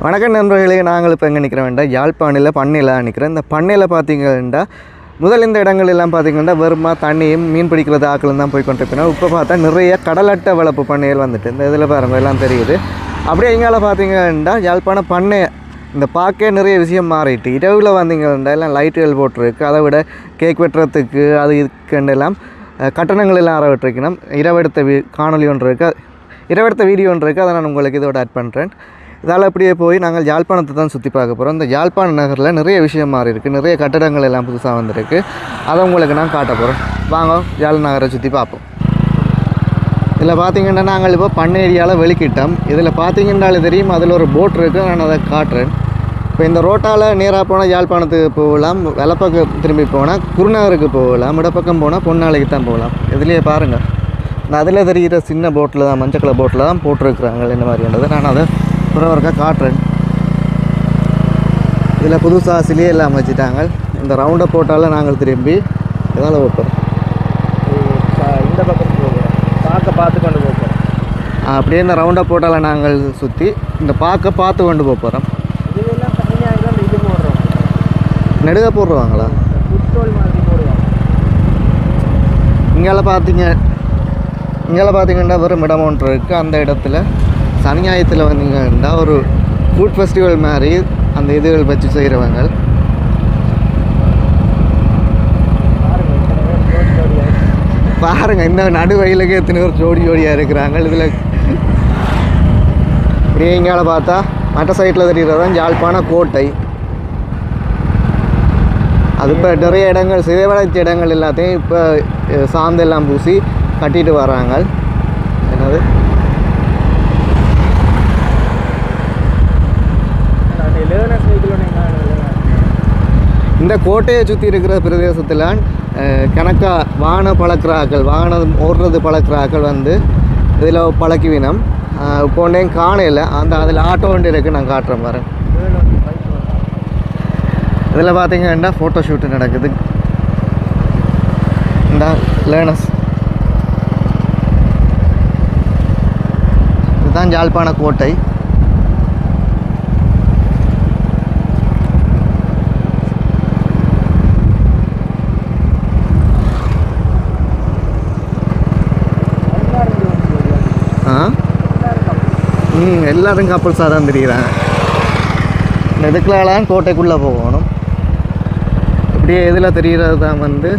வணக்கம் நண்பர்களே, நாங்கள் இப்போ எங்கே நிற்கிறோம் வேண்டாம், யாழ்ப்பாணில் பண்ணையில் நிற்கிறேன். இந்த பண்ணையில் பார்த்தீங்கன்னா முதல் இந்த இடங்கள் எல்லாம் பார்த்தீங்கன்னா வெறுமா தண்ணியும் மீன் பிடிக்கிறது ஆக்களும் தான் போய் கொண்டிருக்கணும். இப்போ பார்த்தா நிறைய கடலட்டை வளர்ப்பு பண்ணைகள் வந்துட்டு இந்த இதில் பாருங்கள் எல்லாம் தெரியுது. அப்படியே எங்கால பார்த்தீங்கன்னா யாழ்ப்பாணம் பண்ணை இந்த பார்க்க நிறைய விஷயம் மாறிட்டு இரவில் வந்தீங்கன்னா எல்லாம் லைட்டுகள் போட்டிருக்கு. அதை விட கேக் வெட்டுறதுக்கு அது இதுக்கெல்லாம் கட்டணங்கள் எல்லாம் அறவிட்டிருக்கணும். இரவெடுத்த காணொலி ஒன்று இருக்குது, இரவெடுத்த வீடியோ ஒன்று இருக்குது, அதை நான் உங்களுக்கு இதோட ஆட் பண்ணுறேன். இதால் அப்படியே போய் நாங்கள் யாழ்ப்பாணத்தை தான் சுற்றி பார்க்க போகிறோம். இந்த யாழ்ப்பாண நகரில் நிறைய விஷயம் மாறி இருக்குது, நிறைய கட்டடங்கள் எல்லாம் புதுசாக வந்திருக்கு. அதை உங்களுக்கு நான் காட்ட போகிறேன். வாங்க யாழ் நகரை சுற்றி பார்ப்போம். இதில் பார்த்தீங்கன்னா நாங்கள் இப்போ பண்ணை ஏரியாவில் வெளிக்கிட்டோம். இதில் பார்த்தீங்கன்னாலே தெரியும், அதில் ஒரு போட் இருக்குது, நான் அதை காட்டுறேன். இப்போ இந்த ரோட்டால் நேராக போனால் யாழ்ப்பாணத்துக்கு போகலாம், வலப்பக்கம் திரும்பி போனால் குருநகருக்கு போகலாம், இடப்பக்கம் போனால் பொன்னாலைக்கு தான் போகலாம். இதுலேயே பாருங்கள், நான் அதில் தெரிகிற சின்ன போட்டில் தான், மஞ்சள் கலர் போட்டில் தான் போட்டிருக்கிறாங்க இந்த மாதிரின்றது. நான் அதை புறவருக்காக காட்டுறேன். இதில் புதுசாக சிலையே எல்லாம் வச்சுட்டாங்க. இந்த ரவுண்டை போட்டால் நாங்கள் திரும்பி இதால் வைப்போம், இந்த பக்கம் போகிறோம், பார்த்து கொண்டு போகிறோம். அப்படியே இந்த ரவுண்டை போட்டால் நாங்கள் சுற்றி இந்த பார்த்து கொண்டு போகிறோம். இது போடுறோம், நெடுக போடுவாங்களா? இங்கே பார்த்தீங்கன்னா வெறும் இடம் ஒன்று இருக்குது. அந்த இடத்துல சனி ஞாயிற்றுல வந்தீங்கன்னா ஒரு ஃபுட் ஃபெஸ்டிவல் மாதிரி அந்த இதுகள் வச்சு செய்கிறவங்க. பாருங்கள், இந்த நடுவயலுக்கு எத்தனை பேர் ஜோடியாக இருக்கிறாங்க. இதில் இப்படியே இங்கால பார்த்தா மற்ற சைட்டில் தெரிகிறது தான் யாழ்ப்பாண கோட்டை. அது இப்போ நிறைய இடங்கள் சிதைவடைச்ச இடங்கள் எல்லாத்தையும் இப்போ சாந்தெல்லாம் பூசி கட்டிட்டு வராங்க. என்னது இந்த கோட்டையை சுற்றி இருக்கிற பிரதேசத்தில் கணக்காக வாகனம் பழக்கிறாக்கள், வாகனம் ஓடுறது பழக்கிறாக்கள் வந்து இதில் பழக்கிவினம். போனேன் காணையில் அந்த அதில் ஆட்டோ வண்டி இருக்குது, நான் காட்டுறேன் பாரு. இதில் பார்த்தீங்கன்னா ஃபோட்டோ ஷூட்டு நடக்குது. இந்த லேர்னர்ஸ் இதுதான் யாழ்ப்பாண கோட்டை. எல்லோரும் கப்பல்ஸாக தான் தெரிகிறாங்க. இந்த இதுக்கெல்லாம் கோட்டைக்குள்ளே போகணும். இப்படியே இதில் தெரிகிறது தான் வந்து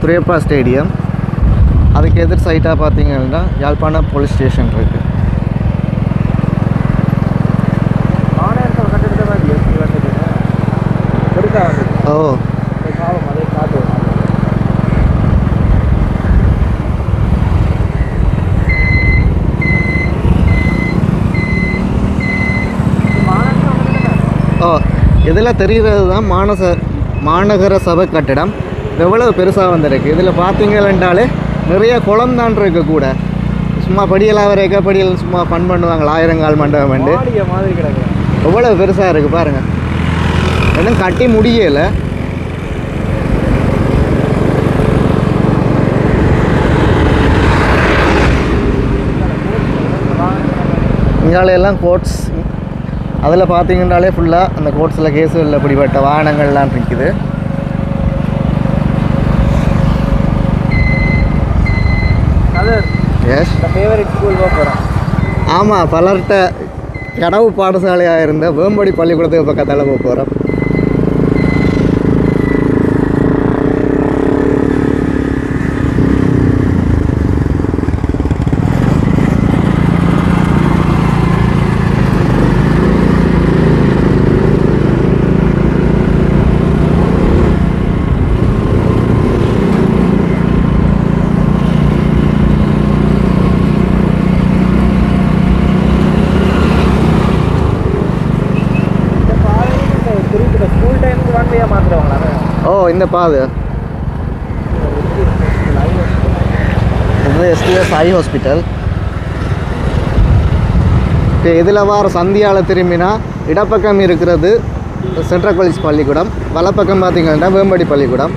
துரையப்பா ஸ்டேடியம். அதுக்கு எதிர் சைட்டாக பார்த்தீங்கன்னா யாழ்ப்பாணம் போலீஸ் ஸ்டேஷன் இருக்குது. ஓ, இதில் தெரிகிறது தான் மாநகர சபை கட்டிடம். எவ்வளவு பெருசாக வந்திருக்கு. இதில் பார்த்தீங்கன்னாலே நிறைய குளம் தான் இருக்கு கூட. சும்மா படியெல்லாம் வரைக்க படியல் சும்மா ஃபன் பண்ணுவாங்க, ஆயிரங்கால் மண்டபம் வந்து மாதிரி கிடக்கு. எவ்வளோ பெருசாக இருக்குது பாருங்கள். இன்னும் கட்டி முடியலை. இங்காலையெல்லாம் கோட்ஸ், அதில் பார்த்தீங்கன்னாலே ஃபுல்லாக அந்த கோட்ஸில் கேஸுகளில் பிடிப்பட்ட வாகனங்கள்லாம் இருக்குது. எஸ், ஃபேவரட் ஸ்கூல் போகிறோம். ஆமாம், பலர்கிட்ட கனவு பாடசாலையாக இருந்த வேம்படி பள்ளிக்கூடத்துக்கு பக்கத்தால் போகிறோம். ஓ, இந்த பாது இது எஸ்டிஎஸ் ஐ ஹாஸ்பிட்டல். இப்போ இதில் வார சந்தியால் திரும்பினா இடப்பக்கம் இருக்கிறது சென்ட்ரல் காலேஜ் பள்ளிக்கூடம், வலப்பக்கம் பார்த்தீங்கன்னா வேம்படி பள்ளிக்கூடம்.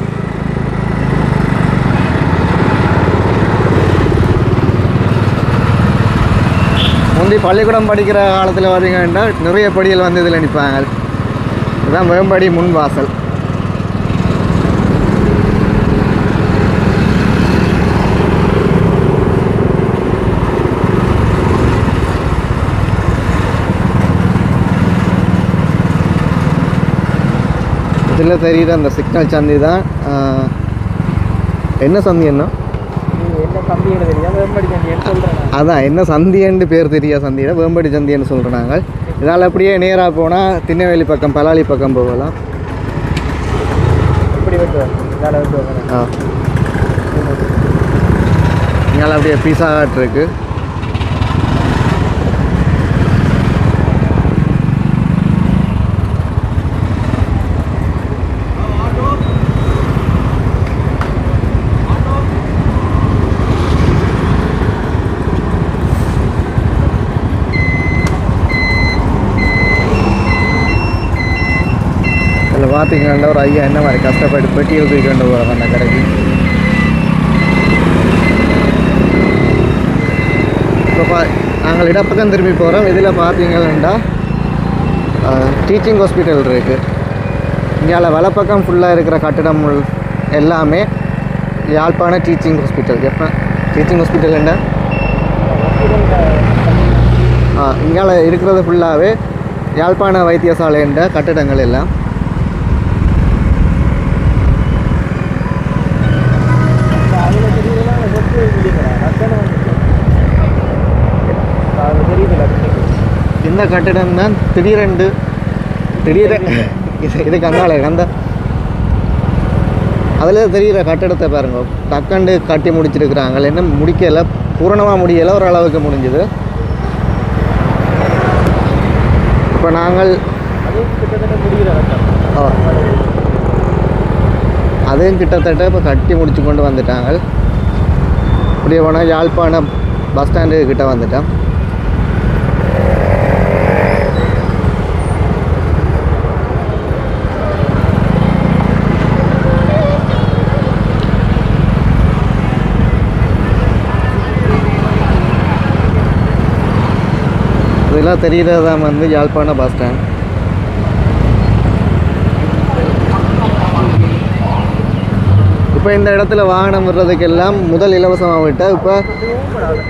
முந்தி பள்ளிக்கூடம் படிக்கிற காலத்தில் பார்த்தீங்கன்னா நிறைய படிகள் வந்து இதில் நிற்பாங்க. இதுதான் வேம்படி முன் வாசல். இதில் தெரியுது அந்த சிக்னல் சந்தி தான். என்ன சந்தி என்ன அதான் என்ன சந்தின்னு பேர் தெரியா சந்தியை வேம்படி சந்தின்னு சொல்கிறோம் நாங்கள். இதால் அப்படியே நேராக போனால் திருநெல்வேலி பக்கம் பலாலி பக்கம் போகலாம். இங்கே அப்படியே பீஸா ஹட் இருக்குது. பார்த்தீங்கன்னா ஒரு ஐயா என்ன மாதிரி கஷ்டப்பட்டு பெட்டியில் தூக்கி கொண்டு போகிறாங்க அந்த கடைக்கு. இப்போ நாங்கள் இடப்பக்கம் திரும்பி போகிறோம். இதில் பார்த்தீங்கன்னா டீச்சிங் ஹாஸ்பிட்டல் இருக்குது. இங்கே வலப்பக்கம் ஃபுல்லாக இருக்கிற கட்டிடம் எல்லாமே யாழ்ப்பாண டீச்சிங் ஹாஸ்பிட்டல். எப்போ டீச்சிங் ஹாஸ்பிட்டல் என்ன இங்கே இருக்கிறது ஃபுல்லாகவே யாழ்ப்பாண வைத்தியசாலை என்ற கட்டிடங்கள் எல்லாம். இந்த கட்டிடம் தான் திடீரென்று இதுக்கு அங்கால அந்த அதில் தெரிகிற கட்டிடத்தை பாருங்க. டக்கண்டு கட்டி முடிச்சிருக்கிறாங்க. என்ன முடிக்கலை, பூரணமாக முடியலை, ஓரளவுக்கு முடிஞ்சுது. இப்போ நாங்கள் அதையும் கிட்டத்தட்ட இப்போ கட்டி முடிச்சு கொண்டு வந்துட்டாங்க. இப்படியே போனால் யாழ்ப்பாணம் பஸ் ஸ்டாண்டு கிட்ட வந்துட்டோம். இதெல்லாம் தெரிகிறது தான் வந்து யாழ்ப்பாண பஸ் ஸ்டாண்ட். இப்போ இந்த இடத்துல வாகனம் விடுறதுக்கெல்லாம் முதல் இலவசமாக விட்டால் இப்போ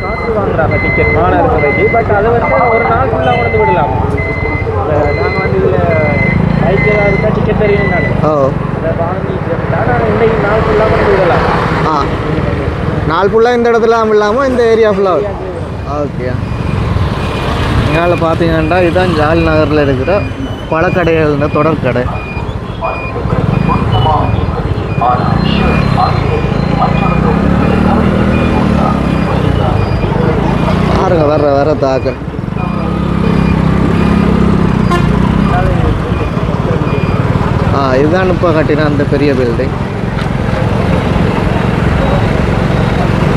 காசு வாங்குறாங்க டிக்கெட் மாநகரத்துக்கு. பட் அதை வந்து ஒரு நாள் ஃபுல்லாக வந்து விடலாம். நாங்கள் வந்து இதில் பைக் ஏதாவது டிக்கெட் தெரியும் நான் அதை வாங்கி நான் இன்றைக்கு நாள் ஃபுல்லாக வந்து விடலாம். நாள் ஃபுல்லாக இந்த இடத்துல இல்லாமல் இந்த ஏரியா ஃபுல்லாக. ஓகே. இங்கே பார்த்தீங்கன்னா இதுதான் ஜால் நகரில் இருக்கிற பழக்கடைகள் தொடர்கடை. பாருங்க வர தாக்க இதுதான் இப்போ கட்டின அந்த பெரிய பில்டிங்.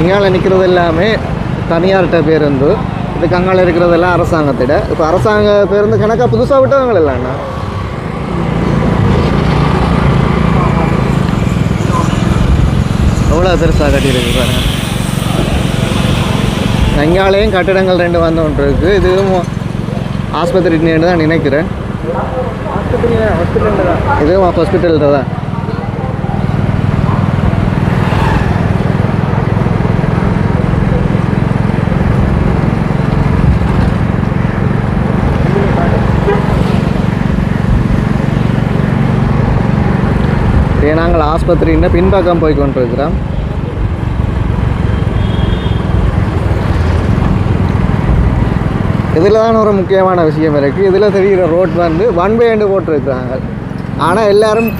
இங்கால நிற்கிறது எல்லாமே தனியார்கிட்ட பேருந்து. இதுக்கு அங்கால இருக்கிறதெல்லாம் அரசாங்கத்திட. இப்போ அரசாங்க பேருந்து கணக்காக புதுசாக விட்டவங்க இல்லைண்ணா. எவ்வளோ பெருசாக கட்டியிருக்கு பாருங்க. அங்காலேயும் கட்டிடங்கள் 2 வந்து ஒன்று இருக்குது. இதுவும் ஆஸ்பத்திரின்னு தான் நினைக்கிறேன். இதுவும் ஹாஸ்பிட்டல் தான். நாங்கள் ஆஸ்பத்திரின்னு பின்பக்கம் போய் கொண்டிருக்கிறோம். இதில் தான் ஒரு முக்கியமான விஷயம் இருக்குது. இதில் தெரிகிற ரோட் வந்து 1 way போட்டிருக்கிறாங்க. ஆனால் எல்லோரும்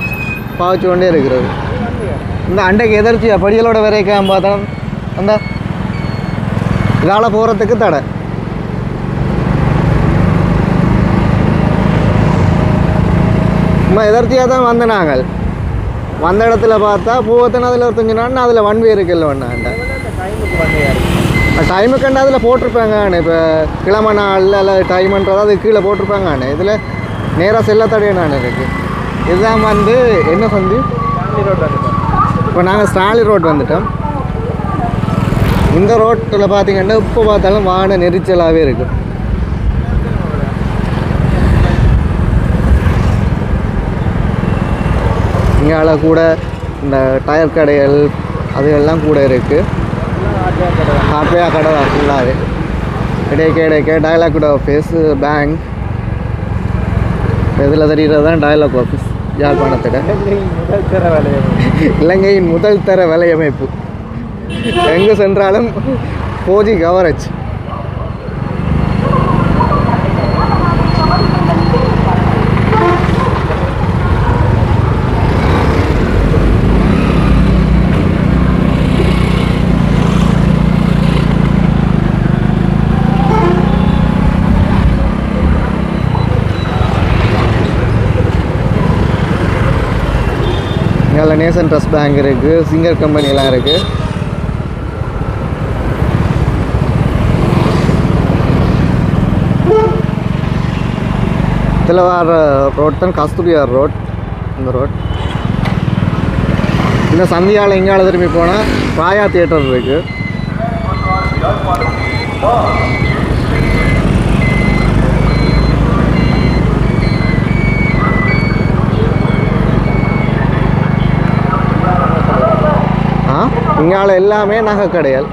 பாய்ச்சி கொண்டே இருக்கிறது. இந்த அண்டைக்கு எதிர்ச்சியாக படிகளோட வரைக்கும் பார்த்தா அந்த இதால் போகிறதுக்கு தடை. சும்மா எதிர்ச்சியாக தான் வந்த நாங்கள் வந்த இடத்துல பார்த்தா போகத்தானே அதில் ஒரு 5 நாள் அதில் 1 way இருக்குல்ல ஒன்றாண்ட டைமுக்குண்டா அதில் போட்டிருப்பாங்க. இப்போ கிழமை நாளில் இல்லை டைமுன்றது அது கீழே போட்டிருப்பாங்க. இதில் நேராக செல்ல தடையே நான் இருக்குது. இதுதான் வந்து என்ன சந்தி இப்போ நாங்கள் ஸ்டாலி ரோட் வந்துட்டோம். இந்த ரோட்டில் பார்த்தீங்கன்னா இப்போ பார்த்தாலும் வாகன நெரிச்சலாகவே இருக்குது. இங்கால கூட இந்த டயர் கடைகள் அதுகள்லாம் கூட இருக்குது. ஹார்ட்வேர் கடை தான் ஃபுல்லாகவே. இடைக்க டயலாக் ஆஃபீஸ் பேங்க் இதில் தெரிகிறது தான் டயலாக் ஆஃபீஸ் யாழ்ப்பாணத்தில். இலங்கையின் முதல் தர வலையமைப்பு. எங்கு சென்றாலும் 4G கவரேஜ். இங்கே நேசன் ட்ரஸ்ட் பேங்க் இருக்குது, சிங்கர் கம்பெனிலாம் இருக்குது. இதில் வர ரோட் தான் கஸ்தூரியார் ரோட். இந்த ரோட் இந்த சந்தியால் இங்கால திரும்பி போனால் ராயா தியேட்டர் இருக்குது. இங்கால எல்லாமே நகை கடைகள்.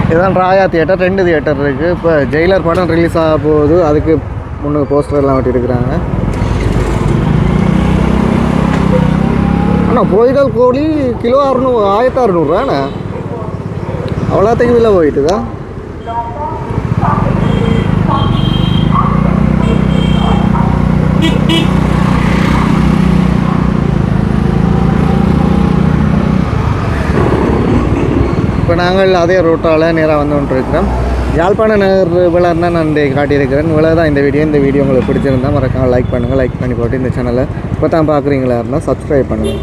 இதுதான் ராயா தியேட்டர். 2 தியேட்டர் இருக்குது. இப்போ ஜெயிலர் படம் ரிலீஸ் ஆக போகுது, அதுக்கு முன்னுக்கு போஸ்டர்லாம் ஒட்டியிருக்கிறாங்க. ஆனால் புரோய்தல் கோழி கிலோ 1600 அவ்வளோத்துக்கு விலை போயிட்டுதா? இப்போ நாங்கள் அதே ரூட்டால் நேராக வந்து கொண்டிருக்கிறோம். யாழ்ப்பாண நகர் விழான்னா நான் காட்டியிருக்கிறேன். விழா தான் இந்த வீடியோ உங்களுக்கு பிடிச்சிருந்தால் மறக்காமல் லைக் பண்ணுங்கள். லைக் பண்ணி போட்டு இந்த சேனலை இப்போ தான் பார்க்குறீங்களா இருந்தால் சப்ஸ்கிரைப் பண்ணுங்கள்.